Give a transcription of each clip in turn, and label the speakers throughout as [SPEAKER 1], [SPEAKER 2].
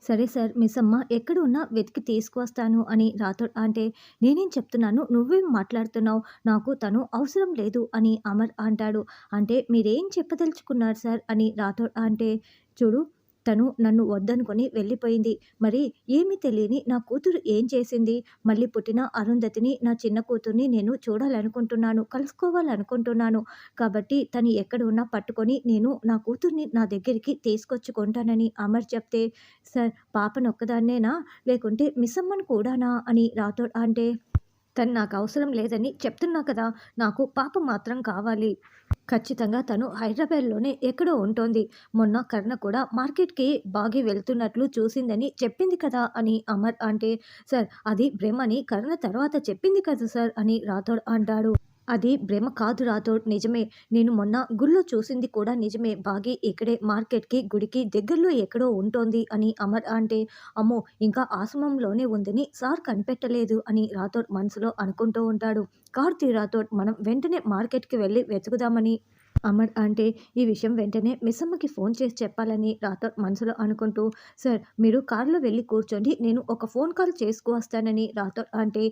[SPEAKER 1] సరే సార్ మిస్సమ్మ ఎక్కడున్నా వెతికి తీసుకువస్తాను అని రాథోడ్ అంటే, నేనేం చెప్తున్నాను నువ్వేం మాట్లాడుతున్నావు? నాకు తను అవసరం లేదు అని అమర్ అంటాడు. అంటే మీరేం చెప్పదలుచుకున్నారు సార్ అని రాథోడ్ అంటే, చూడు తను నన్ను వద్దనుకొని వెళ్ళిపోయింది. మరి ఏమీ తెలియని నా కూతురు ఏం చేసింది? మళ్ళీ పుట్టిన అరుంధతిని నా చిన్న కూతుర్ని నేను చూడాలనుకుంటున్నాను. కలుసుకోవాలనుకుంటున్నాను. కాబట్టి తను ఎక్కడ ఉన్నా పట్టుకొని నేను నా కూతుర్ని నా దగ్గరికి తీసుకొచ్చుకుంటానని అమర్ చెప్తే, సార్ పాపనొక్కదాన్నేనా? లేకుంటే మిస్సమ్మని కూడానా? అని రాథోడ్ అంటే, తను నాకవసరం లేదని చెప్తున్నా కదా! నాకు పాప మాత్రం కావాలి. ఖచ్చితంగా తను హైదరాబాద్‌లోనే ఎక్కడో ఉంటోంది. మొన్న కరుణ కూడా మార్కెట్‌కి బాగి వెళ్తున్నట్లు చూసిందని చెప్పింది కదా! అని అమర్ అంటే, సార్ అది భ్రమని కరుణ తర్వాత చెప్పింది కదా సార్ అని రాథోడ్ అంటాడు. అది భ్రమ కాదు రాథోడ్ నిజమే. నేను మొన్న గుళ్ళో చూసింది కూడా నిజమే. బాగి ఇక్కడే మార్కెట్‌కి, గుడికి దగ్గరలో ఎక్కడో ఉంటోంది అని అమర్ అంటే, అమ్మో! ఇంకా ఆశ్రమంలోనే ఉందని సార్ కనిపెట్టలేదు అని రాథోడ్ మనసులో అనుకుంటూ ఉంటాడు. కారు తీ రాథోడ్ మనం వెంటనే మార్కెట్‌కి వెళ్లి వెతుకుదామని అమర్ అంటే, ఈ విషయం వెంటనే మిస్సమ్మకి ఫోన్ చేసి చెప్పాలని రాథోడ్ మనసులో అనుకుంటూ, సార్ మీరు కారులో వెళ్ళి కూర్చోండి. నేను ఒక ఫోన్ కాల్ చేసుకువస్తానని రాథోడ్ అంటే,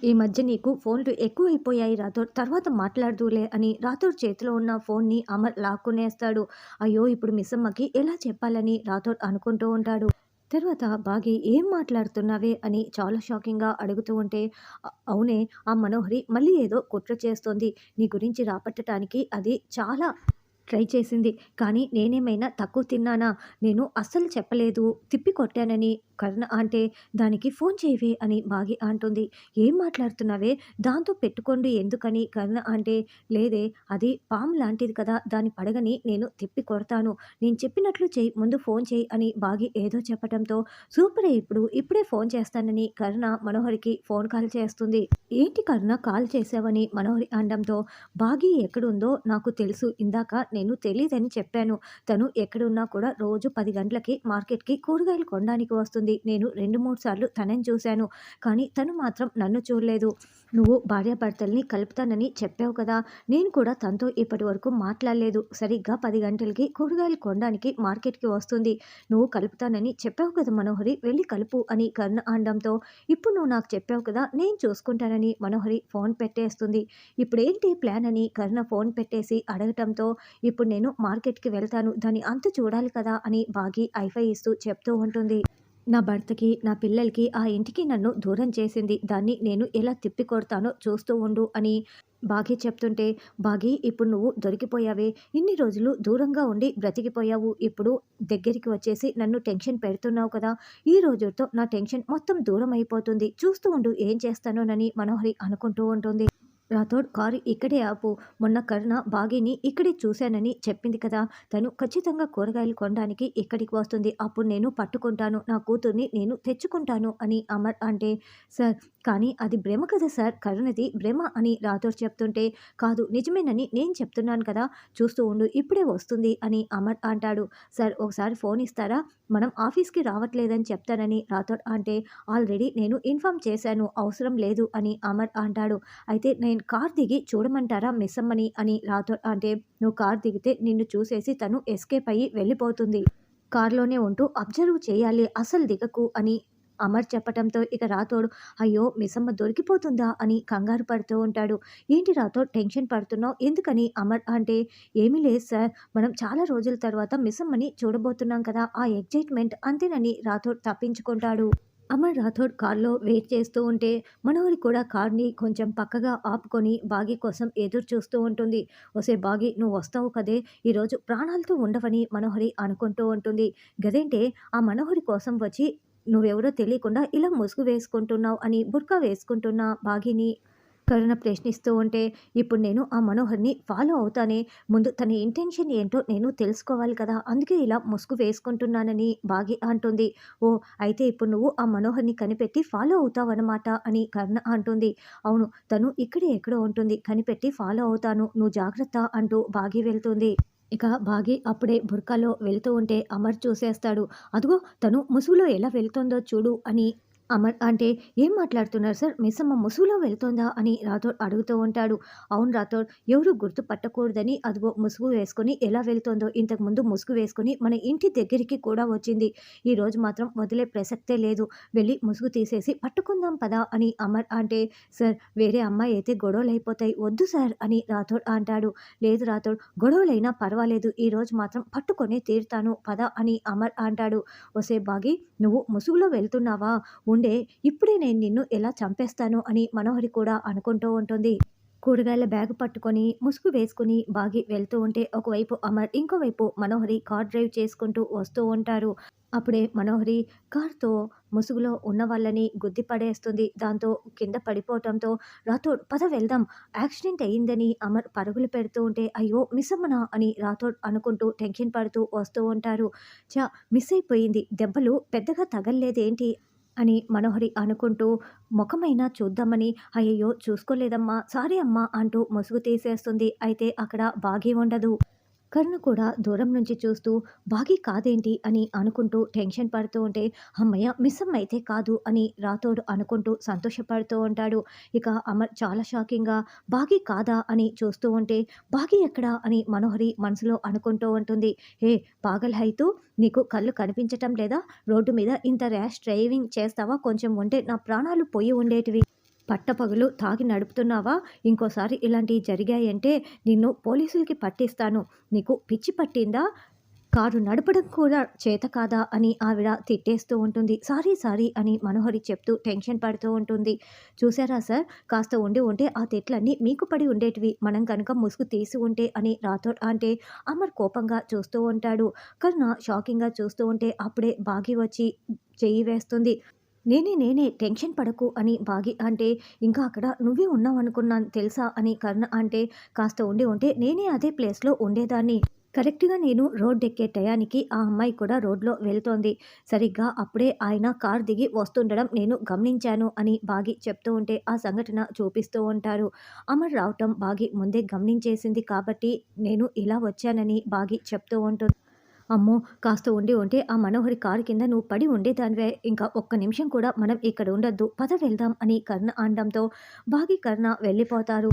[SPEAKER 1] ఈ మధ్య నీకు ఫోన్లు ఎక్కువైపోయాయి రాథోడ్. తర్వాత మాట్లాడుదువులే అని రాథోడ్ చేతిలో ఉన్న ఫోన్‌ని అమర్ లాక్కునేస్తాడు. అయ్యో! ఇప్పుడు మిస్సమ్మకి ఎలా చెప్పాలని రాథోడ్ అనుకుంటూ ఉంటాడు. తర్వాత బాగి ఏం మాట్లాడుతున్నావే అని చాలా షాకింగ్‌గా అడుగుతూ ఉంటే, అవునే ఆ మనోహరి మళ్ళీ ఏదో కుట్ర చేస్తోంది. నీ గురించి రాబట్టటానికి అది చాలా ట్రై చేసింది. కానీ నేనేమైనా తక్కువ తిన్నానా? నేను అస్సలు చెప్పలేదు. తిప్పి కొట్టానని కరుణ అంటే, దానికి ఫోన్ చేయవే అని బాగి అంటుంది. ఏం మాట్లాడుతున్నావే? దాంతో పెట్టుకోండి ఎందుకని కరుణ అంటే, లేదే అది పాము లాంటిది కదా! దాని పడగని నేను తిప్పి కొడతాను. నేను చెప్పినట్లు చెయ్యి. ముందు ఫోన్ చెయ్యి అని బాగి ఏదో చెప్పటంతో, సూపరే ఇప్పుడే ఫోన్ చేస్తానని కరుణ మనోహరికి ఫోన్ కాల్ చేస్తుంది. ఏంటి కరుణ కాల్ చేశావని మనోహరి అనడంతో, బాగి ఎక్కడుందో నాకు తెలుసు. ఇందాక నేను తెలీదని చెప్పాను. తను ఎక్కడున్నా కూడా రోజు 10 గంటలకి మార్కెట్‌కి కూరగాయలు కొనడానికి వస్తుంది. నేను 2, 3 సార్లు తనని చూశాను. కానీ తను మాత్రం నన్ను చూడలేదు. నువ్వు భార్యాభర్తల్ని కలుపుతానని చెప్పావు కదా! నేను కూడా తనతో ఇప్పటివరకు మాట్లాడలేదు. సరిగ్గా 10 గంటలకి కూరగాయలు కొనడానికి మార్కెట్‌కి వస్తుంది. నువ్వు కలుపుతానని చెప్పావు కదా మనోహరి! వెళ్లి కలుపు అని కరుణ అనడంతో, ఇప్పుడు నువ్వు నాకు చెప్పావు కదా! నేను చూసుకుంటానని మనోహరి ఫోన్ పెట్టేస్తుంది. ఇప్పుడేంటి ప్లాన్ అని కరుణ ఫోన్ పెట్టేసి అడగటంతో, ఇప్పుడు నేను మార్కెట్‌కి వెళ్తాను. దాని అంతు చూడాలి కదా! అని బాగి హైఫై ఇస్తూ చెప్తూ ఉంటుంది. నా భర్తకి, నా పిల్లలకి, ఆ ఇంటికి నన్ను దూరం చేసింది. దాన్ని నేను ఎలా తిప్పికొడతానో చూస్తూ ఉండు అని బాగి చెప్తుంటే, బాగి ఇప్పుడు నువ్వు దొరికిపోయావే. ఇన్ని రోజులు దూరంగా ఉండి బ్రతికిపోయావు. ఇప్పుడు దగ్గరికి వచ్చేసి నన్ను టెన్షన్ పెడుతున్నావు కదా! ఈ రోజుతో నా టెన్షన్ మొత్తం దూరం అయిపోతుంది. చూస్తూ ఉండు ఏం చేస్తానోనని మనోహరి అనుకుంటూ ఉంటుంది. రాథోడ్ కారు ఇక్కడే ఆపు. మొన్న కరుణ బాగీని ఇక్కడే చూశానని చెప్పింది కదా! తను ఖచ్చితంగా కూరగాయలు కొనడానికి ఇక్కడికి వస్తుంది. అప్పుడు నేను పట్టుకుంటాను. నా కూతుర్ని నేను తెచ్చుకుంటాను అని అమర్ అంటే, సార్ కానీ అది భ్రమ కదా సార్! కరుణది భ్రమ అని రాథోడ్ చెప్తుంటే, కాదు నిజమేనని నేను చెప్తున్నాను కదా! చూస్తూ ఉండు ఇప్పుడే వస్తుంది అని అమర్ అంటాడు. సార్ ఒకసారి ఫోన్ ఇస్తారా? మనం ఆఫీస్‌కి రావట్లేదని చెప్తానని రాథోడ్ అంటే, ఆల్రెడీ నేను ఇన్ఫార్మ్ చేశాను. అవసరం లేదు అని అమర్ అంటాడు. అయితే నేను కార్ దిగి చూడమంటారా మిస్సమ్మని అని రాథోడ్ అంటే, నువ్వు కార్ దిగితే నిన్ను చూసేసి తను ఎస్కేప్ అయ్యి వెళ్ళిపోతుంది. కార్‌లోనే ఉంటూ అబ్జర్వ్ చేయాలి అస్సలు దిగకు అని అమర్ చెప్పటంతో ఇక రాథోడ్, అయ్యో మిస్సమ్మ దొరికిపోతుందా అని కంగారు పడుతూ ఉంటాడు. ఏంటి రాథోడ్ టెన్షన్ పడుతున్నావు ఎందుకని అమర్ అంటే, ఏమీ లేదు సార్ మనం చాలా రోజుల తర్వాత మిస్సమ్మని చూడబోతున్నాం కదా! ఆ ఎక్సైట్‌మెంట్ అంతేనని రాథోడ్ తప్పించుకుంటాడు. అమర్ రాథోడ్ కార్‌లో వెయిట్ చేస్తూ ఉంటే, మనోహరి కూడా కార్‌ని కొంచెం పక్కగా ఆపుకొని బాగీ కోసం ఎదురు చూస్తూ ఉంటుంది. ఒసేయ్ బాగీ నువ్వు వస్తావు కదే! ఈరోజు ప్రాణాలతో ఉండవని మనోహరి అనుకుంటూ ఉంటుంది. గదేంటే ఆ మనోహరి కోసం వచ్చి నువ్వెవరో తెలియకుండా ఇలా ముసుగు వేసుకుంటున్నావు అని బుర్కా వేసుకుంటున్న బాగీని కరుణ ప్రశ్నిస్తూ ఉంటే, ఇప్పుడు నేను ఆ మనోహర్‌ని ఫాలో అవుతానే. ముందు తన ఇంటెన్షన్ ఏంటో నేను తెలుసుకోవాలి కదా! అందుకే ఇలా ముసుగు వేసుకుంటున్నానని బాగి అంటుంది. ఓహ్! అయితే ఇప్పుడు నువ్వు ఆ మనోహర్‌ని కనిపెట్టి ఫాలో అవుతావనమాట అని కరుణ అంటుంది. అవును. తను ఇక్కడే ఎక్కడో ఉంటుంది. కనిపెట్టి ఫాలో అవుతాను. నువ్వు జాగ్రత్త అంటూ బాగి వెళ్తుంది. ఇక బాగి అప్పుడే బుర్కాలో వెళ్తూ ఉంటే అమర్ చూసేస్తాడు. అదిగో తను ముసుగులో ఎలా వెళ్తుందో చూడు అని అమర్ అంటే, "ఏం మాట్లాడుతున్నారు సార్? మిస్సమ్మ ముసుగులో వెళ్తోందా?" అని రాథోడ్ అడుగుతూ ఉంటాడు. "అవును రాథోడ్. ఎవరు గుర్తుపట్టకూడదని అదిగో ముసుగు వేసుకొని ఎలా వెళ్తోందో, ఇంతకుముందు ముసుగు వేసుకొని మన ఇంటి దగ్గరికి కూడా వచ్చింది. ఈరోజు మాత్రం వదిలే ప్రసక్తే లేదు. వెళ్లి ముసుగు తీసేసి పట్టుకుందాం పదా" అని అమర్ అంటే, "సార్ వేరే అమ్మాయి అయితే గొడవలయిపోతాయి. వద్దు సార్" అని రాథోడ్ అంటాడు. "లేదు రాథోడ్. గొడవలైనా పర్వాలేదు. ఈరోజు మాత్రం పట్టుకొనే తీరుతాను పద" అని అమర్ అంటాడు. "ఒసేయ్ బాగి, నువ్వు ముసుగులో వెళ్తున్నావా? ఉండే ఇప్పుడే నేను నిన్ను ఎలా చంపేస్తాను" అని మనోహరి కూడా అనుకుంటూ ఉంటుంది. కూరగాయల బ్యాగ్ పట్టుకొని, ముసుగు వేసుకొని బాగి వెళ్తూ ఉంటే, ఒకవైపు అమర్, ఇంకోవైపు మనోహరి కార్ డ్రైవ్ చేసుకుంటూ వస్తూ ఉంటారు. అప్పుడే మనోహరి కార్‌తో ముసుగులో ఉన్న వాళ్ళని గుద్ది పడేస్తుంది. దాంతో కింద పడిపోవటంతో, "రాథోడ్ పద వెళ్దాం. యాక్సిడెంట్ అయిందని" అమర్ పరుగులు పెడుతూ ఉంటే, "అయ్యో! మిస్సమ్మనా" అని రాథోడ్ అనుకుంటూ టెన్షన్ పడుతూ వస్తూ ఉంటారు. మిస్ అయిపోయింది. దెబ్బలు పెద్దగా తగల్లేదేంటి అని మనోహరి అనుకుంటూ మొఖమైనా చూద్దామని, "అయ్యయ్యో! చూసుకోలేదమ్మా. సారీ అమ్మా" అంటూ ముసుగు తీసేస్తుంది. అయితే అక్కడ బాగి ఉండదు. కరుణ కూడా దూరం నుంచి చూస్తూ, "బాగీ కాదేంటి" అని అనుకుంటూ టెన్షన్ పడుతూ ఉంటే, "హమ్మయ్య! మిస్సమ్మ అయితే కాదు" అని రాథోడ్ అనుకుంటూ సంతోషపడుతూ ఉంటాడు. ఇక అమర్ చాలా షాకింగ్‌గా "బాగీ కాదా" అని చూస్తూ ఉంటే, "బాగీ ఎక్కడా" అని మనోహరి మనసులో అనుకుంటూ ఉంటుంది. "హే పాగల్ హై తూ! నీకు కళ్ళు కనిపించటం లేదా? రోడ్డు మీద ఇంత ర్యాష్ డ్రైవింగ్ చేస్తావా? కొంచెం ఉంటే నా ప్రాణాలు పోయి ఉండేటివి. పట్టపగలు తాగి నడుపుతున్నావా? ఇంకోసారి ఇలాంటియి జరిగాయంటే నిన్ను పోలీసులకి పట్టిస్తాను. నీకు పిచ్చి పట్టిందా? కారు నడపడం కూడా చేత కాదా" అని ఆవిడ తిట్టేస్తూ ఉంటుంది. "సారీ, సారీ" అని మనోహరి చెప్తూ టెన్షన్ పడుతూ ఉంటుంది. "చూసారా సార్, కాస్త ఉండి ఉంటే ఆ తిట్లన్నీ మీకు పడి ఉండేటివి. మనం కనుక ముసుగు తీసి ఉంటే" అని రాథోడ్ అంటే, అమర్ కోపంగా చూస్తూ ఉంటాడు. కరుణ షాకింగ్‌గా చూస్తూ ఉంటే అప్పుడే బాగి వచ్చి చెయ్యి వేస్తుంది. నేనే టెన్షన్ పడకు" అని బాగి అంటే, "ఇంకా అక్కడ నువ్వే ఉన్నావనుకున్నాను తెలుసా" అని కరుణ అంటే, "కాస్త ఉండి ఉంటే నేనే అదే ప్లేస్‌లో ఉండేదాన్ని. కరెక్ట్‌గా నేను రోడ్డెక్కే టయానికి ఆ అమ్మాయి కూడా రోడ్‌లో వెళ్తోంది. సరిగ్గా అప్పుడే ఆయన కారు దిగి వస్తుండడం నేను గమనించాను" అని బాగి చెప్తూ ఉంటే ఆ సంఘటన చూపిస్తూ ఉంటారు. అమర్ రావటం బాగి ముందే గమనించేసింది కాబట్టి నేను ఇలా వచ్చానని బాగి చెప్తూ ఉంటుంది. "అమ్మో! కాస్త ఉండి ఉంటే ఆ మనోహరి కారు కింద నువ్వు పడి ఉండేదానివే. ఇంకా ఒక్క నిమిషం కూడా మనం ఇక్కడ ఉండొద్దు. పద వెళ్దాం" అని కరుణ అనడంతో బాగి, కరుణ వెళ్ళిపోతారు.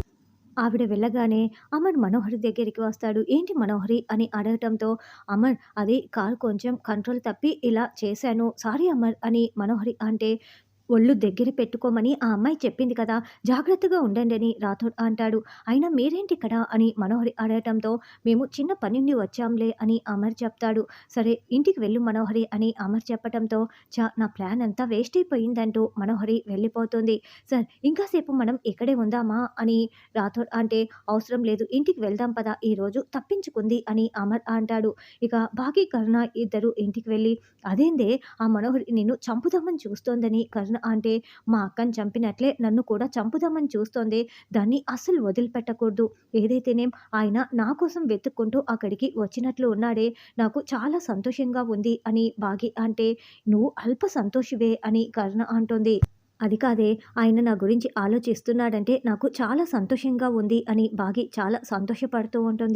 [SPEAKER 1] ఆవిడ వెళ్ళగానే అమర్ మనోహరి దగ్గరికి వస్తాడు. "ఏంటి మనోహరి" అని అడగటంతో, "అమర్, అది కారు కొంచెం కంట్రోల్ తప్పి ఇలా చేశాను. సారీ అమర్" అని మనోహరి అంటే, "ఒళ్ళు దగ్గర పెట్టుకోమని ఆ అమ్మాయి చెప్పింది కదా! జాగ్రత్తగా ఉండండి" అని రాథోడ్ అంటాడు. "అయినా మీరేంటిక్కడ" అని మనోహరి అడగటంతో, "మేము చిన్న పనుండి వచ్చాంలే" అని అమర్ చెప్తాడు. "సరే ఇంటికి వెళ్ళు మనోహరి" అని అమర్ చెప్పటంతో, నా ప్లాన్ అంతా వేస్ట్ అయిపోయిందంటూ మనోహరి వెళ్ళిపోతుంది. "సార్ ఇంకా సేపు మనం ఇక్కడే ఉందామా" అని రాథోడ్ అంటే, "అవసరం లేదు. ఇంటికి వెళ్దాం పద. ఈరోజు తప్పించుకుంది" అని అమర్ అంటాడు. ఇక బాకీ, కరుణ ఇద్దరు ఇంటికి వెళ్ళి, "అదేందే ఆ మనోహరి నిన్ను చంపుదామని చూస్తోందని" కరుణ అంటే, "మా అక్కని చంపినట్లే నన్ను కూడా చంపుదామని చూస్తోంది. దాన్ని అస్సలు వదిలిపెట్టకూడదు. ఏదైతేనేం ఆయన నా కోసం వెతుక్కుంటూ అక్కడికి వచ్చినట్లు ఉన్నాడే, నాకు చాలా సంతోషంగా ఉంది" అని బాగి అంటే, "నువ్వు అల్ప సంతోషివే" అని కరుణ అంటోంది. "అది కాదే, ఆయన నా గురించి ఆలోచిస్తున్నాడంటే నాకు చాలా సంతోషంగా ఉంది" అని బాగి చాలా సంతోషపడుతూ ఉంటుంది.